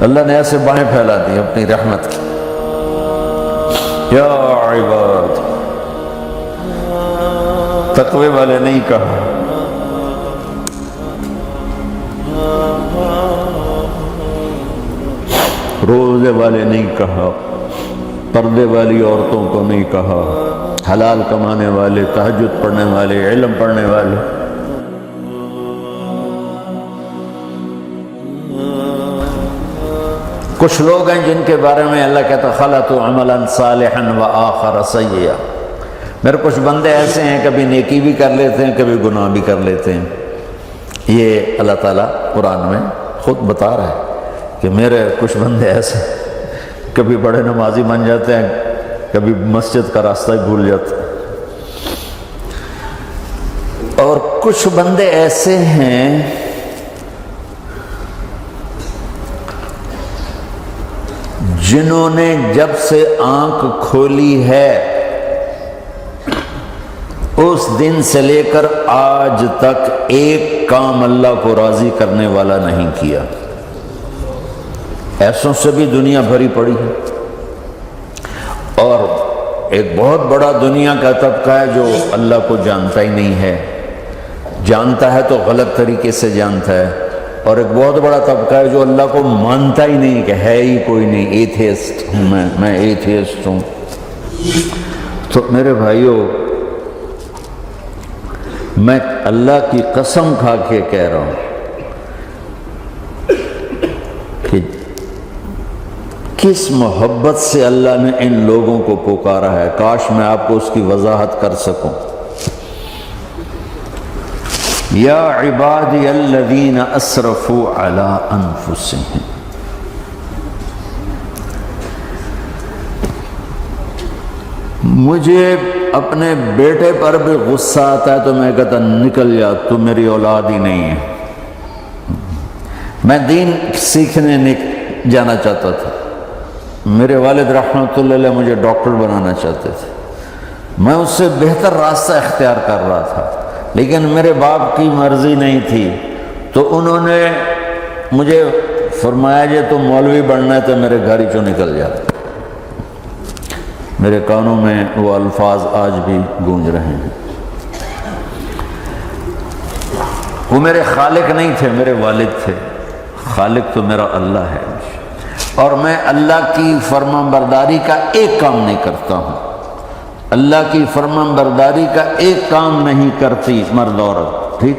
اللہ نے ایسے باہیں پھیلا دی اپنی رحمت کی. یا عباد، تقوی والے نہیں کہا، روزے والے نہیں کہا، پردے والی عورتوں کو نہیں کہا، حلال کمانے والے، تہجد پڑھنے والے، علم پڑھنے والے. کچھ لوگ ہیں جن کے بارے میں اللہ کہتا خلطوا عملا صالحا وآخر سیئا. میرے کچھ بندے ایسے ہیں کبھی نیکی بھی کر لیتے ہیں، کبھی گناہ بھی کر لیتے ہیں. یہ اللہ تعالیٰ قرآن میں خود بتا رہا ہے کہ میرے کچھ بندے ایسے کبھی بڑے نمازی بن جاتے ہیں، کبھی مسجد کا راستہ ہی بھول جاتے ہیں. اور کچھ بندے ایسے ہیں جنہوں نے جب سے آنکھ کھولی ہے اس دن سے لے کر آج تک ایک کام اللہ کو راضی کرنے والا نہیں کیا. ایسوں سے بھی دنیا بھری پڑی ہے. اور ایک بہت بڑا دنیا کا طبقہ ہے جو اللہ کو جانتا ہی نہیں ہے، جانتا ہے تو غلط طریقے سے جانتا ہے. اور ایک بہت بڑا طبقہ ہے جو اللہ کو مانتا ہی نہیں کہ ہے ہی کوئی نہیں. ایتھیسٹ ہوں میں ایتھیسٹ ہوں. تو میرے بھائیوں، میں اللہ کی قسم کھا کے کہہ رہا ہوں کہ کس محبت سے اللہ نے ان لوگوں کو پکارا ہے، کاش میں آپ کو اس کی وضاحت کر سکوں. یا عبادی الذین اسرفوا علی انفسہم. مجھے اپنے بیٹے پر بھی غصہ آتا ہے تو میں کہتا نکل جا، تو میری اولاد ہی نہیں ہے. میں دین سیکھنے جانا چاہتا تھا. میرے والد رحمۃ اللہ علیہ مجھے ڈاکٹر بنانا چاہتے تھے. میں اس سے بہتر راستہ اختیار کر رہا تھا، لیکن میرے باپ کی مرضی نہیں تھی. تو انہوں نے مجھے فرمایا جی تو مولوی بننا ہے تو میرے گھر ہی چوں نکل جا. میرے کانوں میں وہ الفاظ آج بھی گونج رہے ہیں. وہ میرے خالق نہیں تھے، میرے والد تھے. خالق تو میرا اللہ ہے، اور میں اللہ کی فرمان برداری کا ایک کام نہیں کرتا ہوں. اللہ کی فرمان برداری کا ایک کام نہیں کرتی مرد عورت. ٹھیک،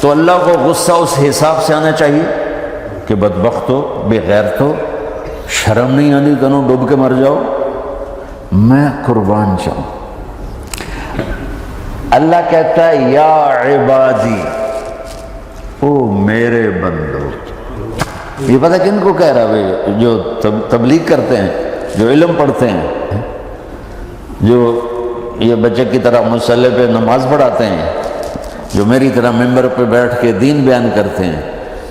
تو اللہ کو غصہ اس حساب سے آنا چاہیے کہ بدبخت ہو، بے غیرت ہو، شرم نہیں آتی تنوں ڈوب کے مر جاؤ. میں قربان جاؤں. اللہ کہتا ہے یا عبادی، او میرے بندو. یہ پتہ کن کو کہہ رہا ہے؟ جو تبلیغ کرتے ہیں، جو علم پڑھتے ہیں، جو یہ بچے کی طرح مصلی پہ نماز پڑھاتے ہیں، جو میری طرح ممبر پہ بیٹھ کے دین بیان کرتے ہیں،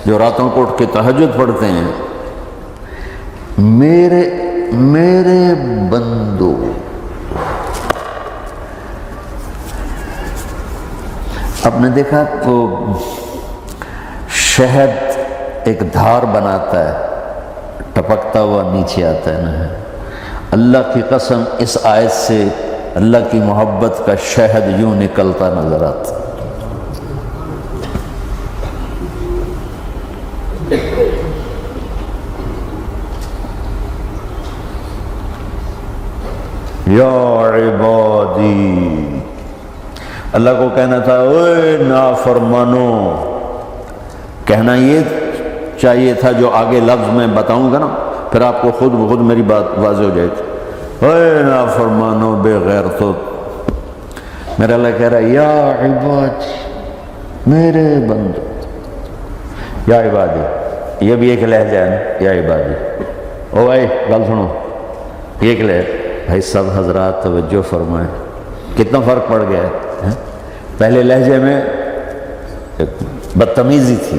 جو راتوں کو اٹھ کے تہجد پڑھتے ہیں. میرے بندو، آپ نے دیکھا تو شہد ایک دھار بناتا ہے، ٹپکتا ہوا نیچے آتا ہے نا. اللہ کی قسم اس آیت سے اللہ کی محبت کا شہد یوں نکلتا نظر آتا. یا عبادی، اللہ کو کہنا تھا اے نافرمانو. کہنا یہ چاہیے تھا جو آگے لفظ میں بتاؤں گا نا، پھر آپ کو خود بخود میری بات واضح ہو جائے گی. اے نافرمانو، بے غیرتو. میرا اللہ کہہ رہا ہے یا عبادی، میرے بندو. یا عبادی، یہ بھی ایک لہجہ ہے نا، یا عبادی. او بھائی گل سنو، یہ ایک لہجہ. بھائی سب حضرات توجہ فرمائیں، کتنا فرق پڑ گیا ہے. پہلے لہجے میں بدتمیزی تھی،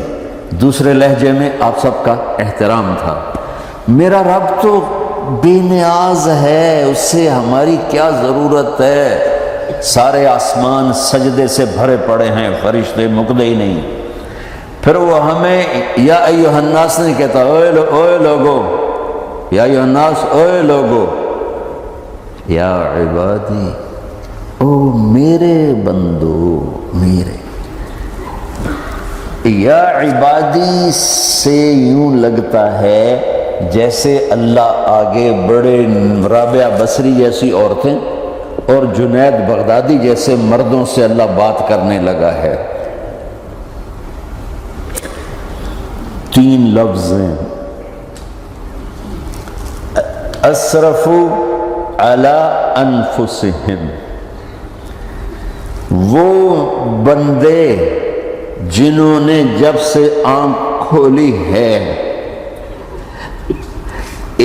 دوسرے لہجے میں آپ سب کا احترام تھا. میرا رب تو بے نیاز ہے، اس سے ہماری کیا ضرورت ہے. سارے آسمان سجدے سے بھرے پڑے ہیں، فرشتے مکدے ہی نہیں. پھر وہ ہمیں یا ایھا الناس نہیں کہتا، اوے لوگو، یا ایھا الناس، اوے لوگو، یا عبادی، او میرے بندو، میرے۔ یا عبادی سے یوں لگتا ہے جیسے اللہ آگے بڑے رابعہ بصری جیسی عورتیں اور جنید بغدادی جیسے مردوں سے اللہ بات کرنے لگا ہے۔ 3 لفظ ہیں، اسرفوا علی انفسہم، وہ بندے جنہوں نے جب سے آنکھ کھولی ہے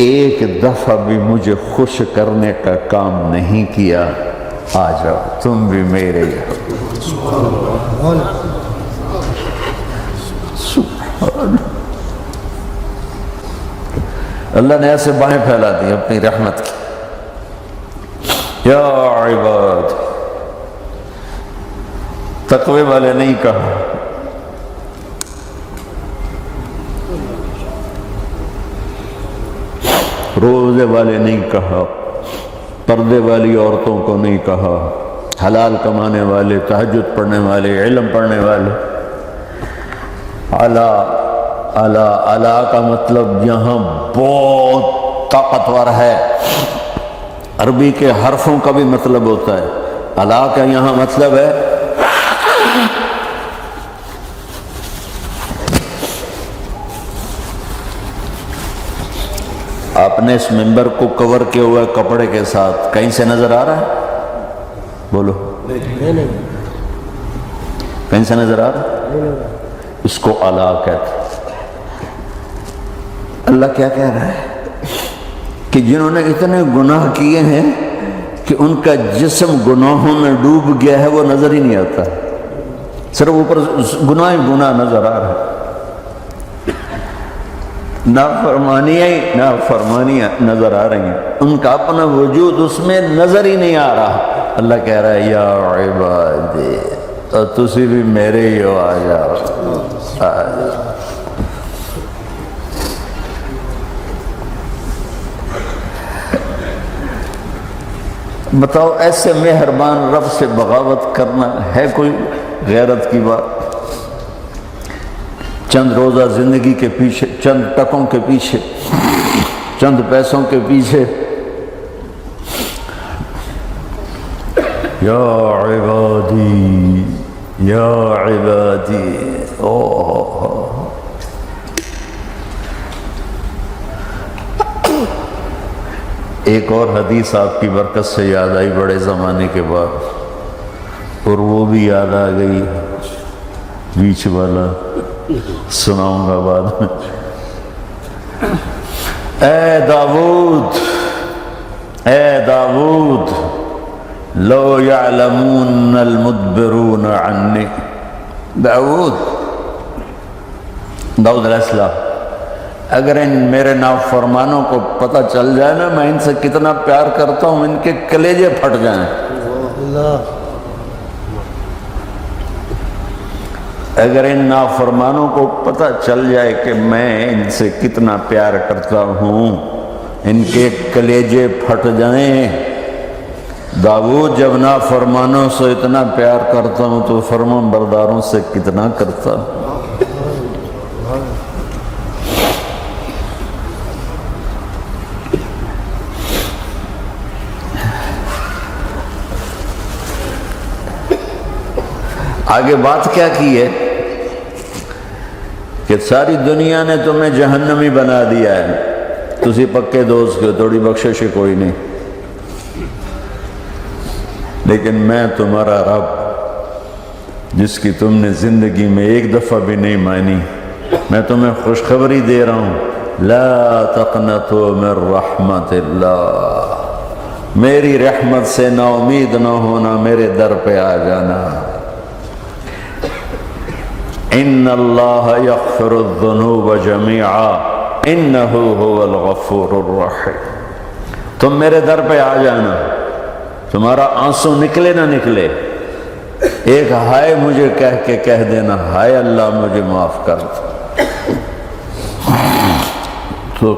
ایک دفعہ بھی مجھے خوش کرنے کا کام نہیں کیا، آ جاؤ تم بھی میرے اللہ نے ایسے باہیں پھیلا دی اپنی رحمت کی۔ یا عباد، تقوی والے نہیں کہا، روزے والے نہیں کہا، پردے والی عورتوں کو نہیں کہا، حلال کمانے والے، تہجد پڑھنے والے، علم پڑھنے والے۔ اعلیٰ کا مطلب یہاں بہت طاقتور ہے، عربی کے حرفوں کا بھی مطلب ہوتا ہے۔ اعلیٰ کا یہاں مطلب ہے آپ نے اس ممبر کو کور کیا ہوا ہے کپڑے کے ساتھ، کہیں سے نظر آ رہا ہے؟ بولو، کہیں سے نظر آ رہا ہے؟ اس کو اعلیٰ کہتے ہیں۔ اللہ کیا کہہ رہا ہے کہ جنہوں نے اتنے گناہ کیے ہیں کہ ان کا جسم گناہوں میں ڈوب گیا ہے، وہ نظر ہی نہیں آتا، صرف اوپر گناہ ہی گناہ نظر آ رہا ہے، نافرمانیاں نظر آ رہی ہیں، ان کا اپنا وجود اس میں نظر ہی نہیں آ رہا۔ اللہ کہہ رہا ہے یا عبادی، تو تسی بھی میرے ہی ہو، آ جاؤ، آ جاؤ۔ بتاؤ ایسے مہربان رب سے بغاوت کرنا ہے کوئی غیرت کی بات؟ چند روزہ زندگی کے پیچھے، چند ٹکوں کے پیچھے، چند پیسوں کے پیچھے، یا عبادی یا عبادی، ایک اور حدیث آپ کی برکت سے یاد آئی بڑے زمانے کے بعد، اور وہ بھی یاد آ گئی، بیچ والا سناؤں گا بعد میں۔ اے داؤد، اے داؤد، لو یعلمون المدبرون عنی، داؤد علیہ السلام، اگر ان میرے نافرمانوں کو پتہ چل جائے نا میں ان سے کتنا پیار کرتا ہوں، ان کے کلیجے پھٹ جائیں۔ اگر ان نافرمانوں کو پتہ چل جائے کہ میں ان سے کتنا پیار کرتا ہوں، ان کے کلیجے پھٹ جائیں۔ داؤد جب نافرمانوں سے اتنا پیار کرتا ہوں تو فرمان برداروں سے کتنا کرتا ہوں۔ آگے بات کیا کی ہے کہ ساری دنیا نے تمہیں جہنمی بنا دیا ہے، تسی پکے دوست کے تھوڑی بخشش کوئی نہیں، لیکن میں تمہارا رب جس کی تم نے زندگی میں ایک دفعہ بھی نہیں مانی، میں تمہیں خوشخبری دے رہا ہوں، لا تقنطوا من رحمت اللہ، میری رحمت سے نا امید نہ ہونا، میرے در پہ آ جانا۔ ان اللہ یغفر الذنوب جميعا انہ هو الغفور الرحیم، تم میرے در پہ آ جانا، تمہارا آنسو نکلے نہ نکلے، ایک ہائے مجھے کہہ کے کہہ دینا، ہائے اللہ مجھے معاف کر دو۔ تو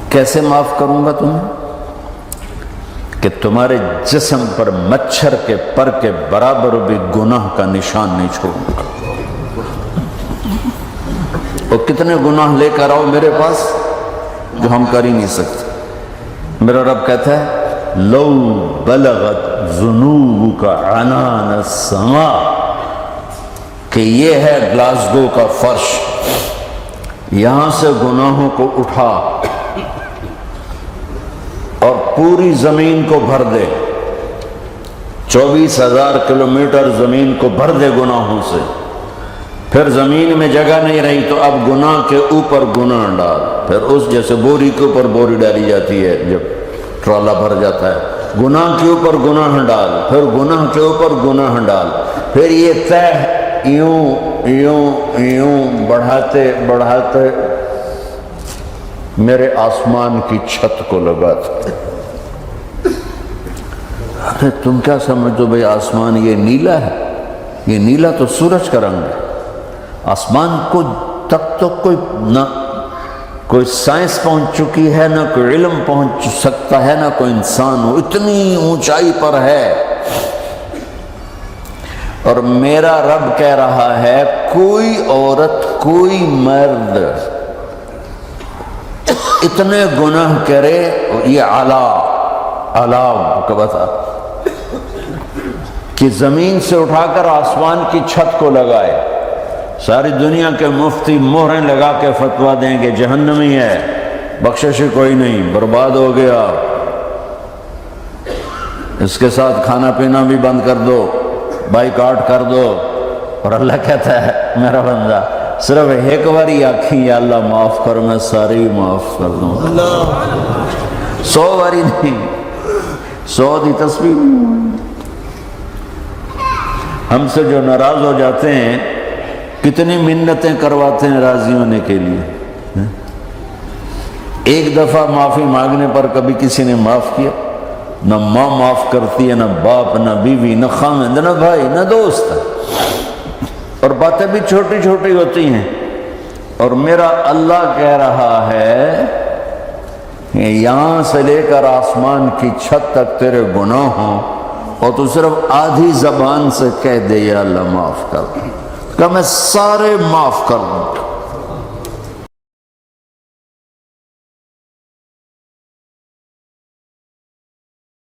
کیسے معاف کروں گا تمہیں؟ کہ تمہارے جسم پر مچھر کے پر کے برابر بھی گناہ کا نشان نہیں چھوڑوں گا۔ اور کتنے گناہ لے کر آؤ میرے پاس جو ہم کر ہی نہیں سکتے۔ میرا رب کہتا ہے لو بلغت ذنوبک عنان السماء، کہ یہ ہے گلاسگو کا فرش، یہاں سے گناہوں کو اٹھا اور پوری زمین کو بھر دے، 24,000 کلومیٹر زمین کو بھر دے گناہوں سے، پھر زمین میں جگہ نہیں رہی تو اب گناہ کے اوپر گناہ ڈال، پھر اس جیسے بوری کے اوپر بوری ڈالی جاتی ہے جب ٹرالا بھر جاتا ہے، گناہ کے اوپر گناہ ڈال، پھر گناہ کے اوپر گناہ ڈال، پھر یہ تہ یوں یوں یوں بڑھاتے بڑھاتے میرے آسمان کی چھت کو لگاتے۔ ارے تم کیا سمجھو بھئی آسمان یہ نیلا ہے؟ یہ نیلا تو سورج کا رنگ ہے۔ آسمان کو تک تو کوئی سائنس پہنچ چکی ہے، نہ کوئی علم پہنچ سکتا ہے، نہ کوئی انسان ہو، اتنی اونچائی پر ہے۔ اور میرا رب کہہ رہا ہے کوئی عورت کوئی مرد اتنے گناہ کرے، یہ علاو کا بتا کہ زمین سے اٹھا کر آسمان کی چھت کو لگائے، ساری دنیا کے مفتی مہریں لگا کے فتویٰ دیں گے جہنمی ہے، بخشش کوئی نہیں، برباد ہو گیا، اس کے ساتھ کھانا پینا بھی بند کر دو، بائیکاٹ کر دو۔ اور اللہ کہتا ہے میرا بندہ صرف ایک باری آکھیں یا اللہ معاف کر، میں ساری معاف کر دوں، 100 باری نہیں، 100 دی تسبیح نہیں۔ ہم سے جو ناراض ہو جاتے ہیں کتنی منتیں کرواتے ہیں راضی ہونے کے لیے، ایک دفعہ معافی مانگنے پر کبھی کسی نے معاف کیا؟ نہ ماں معاف کرتی ہے، نہ باپ، نہ بیوی، نہ خاوند، نہ بھائی، نہ دوست، اور باتیں بھی چھوٹی چھوٹی ہوتی ہیں۔ اور میرا اللہ کہہ رہا ہے کہ یہاں سے لے کر آسمان کی چھت تک تیرے گناہ ہوں اور تو صرف آدھی زبان سے کہہ دے یا اللہ معاف کر، کہ میں سارے معاف کر دوں۔